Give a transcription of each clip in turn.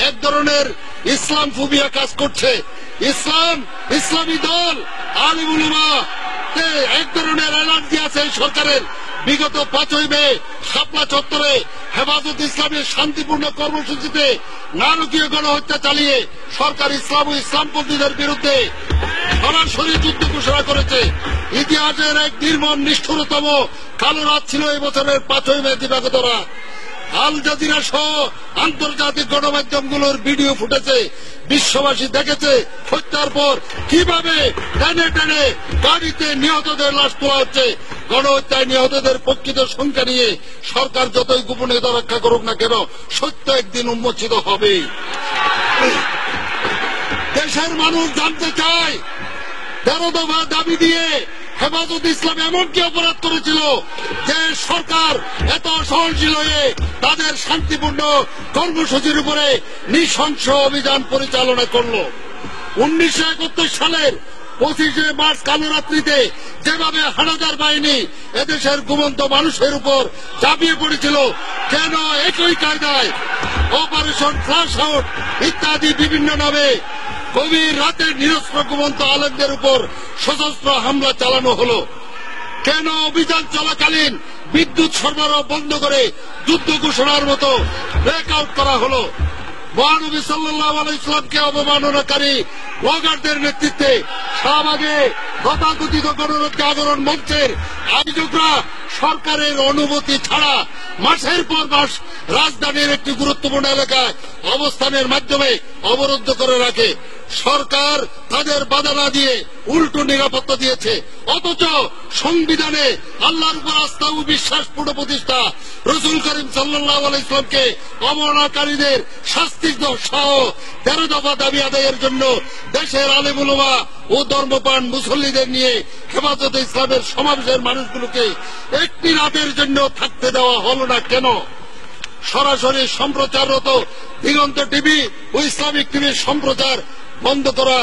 এক ধরনের ইসলাম ফোবিয়া কাজ করছে। ইসলামী দল আলিম উলামা এক ধরনের অ্যালার্জি আছে সরকারের। বিগত 5ই মে শাপলা চত্বরে হেফাজত ইসলামের শান্তিপূর্ণ কর্মসূচিতে নারকীয় গণহত্যা চালিয়ে সরকার ইসলাম ও ইসলামপন্থীদের বিরুদ্ধে সরাসরি যুদ্ধ ঘোষণা করেছে। ইতিহাসের এক নির্মম নিষ্ঠুরতম কালো রাত ছিল এই বছরের 5ই মে দিবাগত রাত। আল জাজিরা সহ আন্তর্জাতিক গণমাধ্যমগুলোর ভিডিও ফুটেছে। বিশ্ববাসী দেখেছে হত্যার পর কিভাবে টেনে টেনে গাড়িতে নিহতদের লাশ তোলা হচ্ছে। গণহত্যায় নিহতদের প্রকৃত সংখ্যা নিয়ে সরকার যতই গোপনীয়তা রক্ষা করুক না কেন, সত্য একদিন উন্মোচিত হবে। দেশের মানুষ জানতে চায় 13 দফা দাবি দিয়ে হেফাজত ইসলাম এমন কি অপরাধ করেছিল যে সরকার এত সহনশীল হয়ে তাদের শান্তিপূর্ণ কর্মসূচির উপরে নৃশংস অভিযান পরিচালনা করল। 1971 সালের 25শে মার্চ কালো রাত্রিতে যেভাবে হানাদার বাহিনী এদেশের ঘুমন্ত মানুষের উপর ঝাঁপিয়ে পড়েছিল, কেন একই কায়দায় অপারেশন ফ্লাশ আউট ইত্যাদি বিভিন্ন নামে গভীর রাতে নিরস্ত্র ঘুমন্ত আলেমদের উপর সশস্ত্র হামলা চালানো হলো? কেন অভিযান চলাকালীন বিদ্যুৎ সরবরাহ বন্ধ করে যুদ্ধ ঘোষণার মতো ব্ল্যাকআউট করা হলো? মহানবী সাল্লাল্লাহু আলাইহি ওয়াসাল্লামকে অবমাননাকারী ব্লগারদের নেতৃত্বে শাহবাগে তথাকথিত গণরক্ষা আন্দোলন মঞ্চের আয়োজকরা সরকারের অনুমতি ছাড়া মাসের পর মাস রাজধানীর একটি গুরুত্বপূর্ণ এলাকায় অবস্থানের মাধ্যমে অবরুদ্ধ করে রাখে। সরকার তাদের বাধা না দিয়ে উল্টো নিরাপত্তা দিয়েছে। অথচ সংবিধানে আল্লাহর উপর আস্থা ও বিশ্বাস পুনঃ প্রতিষ্ঠা, রাসূল করিম সাল্লাল্লাহু আলাইহি ওয়াসাল্লামকে অবমাননাকারীদের শাস্তি সহ 13 দফা দাবি আদায়ের জন্য দেশের আলেম উলামা ও ধর্মপ্রাণ মুসল্লিদের নিয়ে হেফাজতে ইসলামের সমাবেশের মানুষগুলোকে একটি রাতের জন্য থাকতে দেওয়া হলো না কেন? সরাসরি সম্প্রচাররত দিগন্ত টিভি ও ইসলামিক টিভির সম্প্রচার বন্ধ করা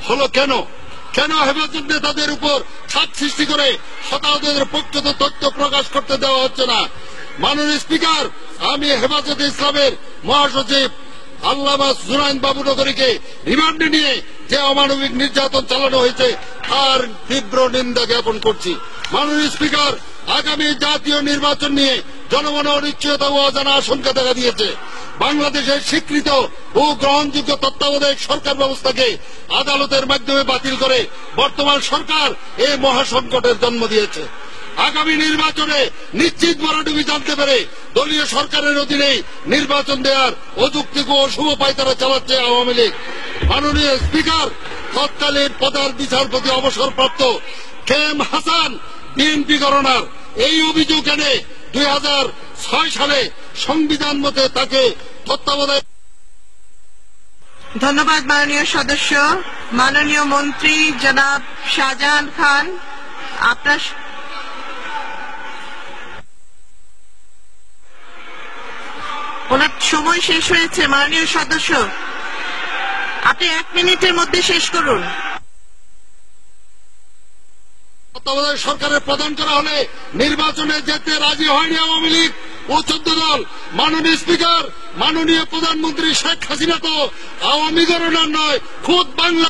হলো কেন? কেন হেফাজত নেতাদের উপর চাপ সৃষ্টি করে হতাহতদের প্রকৃত তথ্য প্রকাশ করতে দেওয়া হচ্ছে না? মাননীয় স্পিকার, আমি হেফাজতে ইসলামের মহাসচিব আল্লামা জুনায়েদ বাবুনগরীকে রিমান্ডে নিয়ে যে অমানবিক নির্যাতন চালানো হয়েছে তার তীব্র নিন্দা জ্ঞাপন করছি। মাননীয় স্পিকার, আগামী জাতীয় নির্বাচন নিয়ে জনমনে অনিশ্চয়তা ও অজানা আশঙ্কা দেখা দিয়েছে। বাংলাদেশের স্বীকৃত ও গ্রহণযোগ্য তত্ত্বাবধায়ক সরকার ব্যবস্থাকে আদালতের মাধ্যমে বাতিল করে বর্তমান সরকার এই মহাসংকটের জন্ম দিয়েছে। আগামী নির্বাচনে নিশ্চিত ভরাডুবি জানতে পেরে দলীয় সরকারের অধীনে নির্বাচন দেওয়ার অযৌক্তিক ও অশুভ পায়তারা চালাচ্ছে আওয়ামী লীগ। মাননীয় স্পিকার, তৎকালীন প্রধান বিচারপতি অবসরপ্রাপ্ত KM হাসান বিএনপি গভর্নর এই অভিযোগ এনে 2006 সালে সংবিধান মতে তাকে তত্ত্বাবধায়ক। ধন্যবাদ মাননীয় সদস্য। মাননীয় মন্ত্রী জনাব শাহজাহান খান, আপনার ওনার সময় শেষ হয়েছে। মাননীয় সদস্য, আপনি 1 মিনিটের মধ্যে শেষ করুন। তত্ত্বাবধায়ক সরকারের প্রদান করা হলে নির্বাচনে যেতে রাজি হয়নি আওয়ামী লীগ ও 14 দল। মাননীয় স্পিকার, মাননীয় প্রধানমন্ত্রী শেখ হাসিনা তো আওয়ামী গণনার নয়, খোদ বাংলা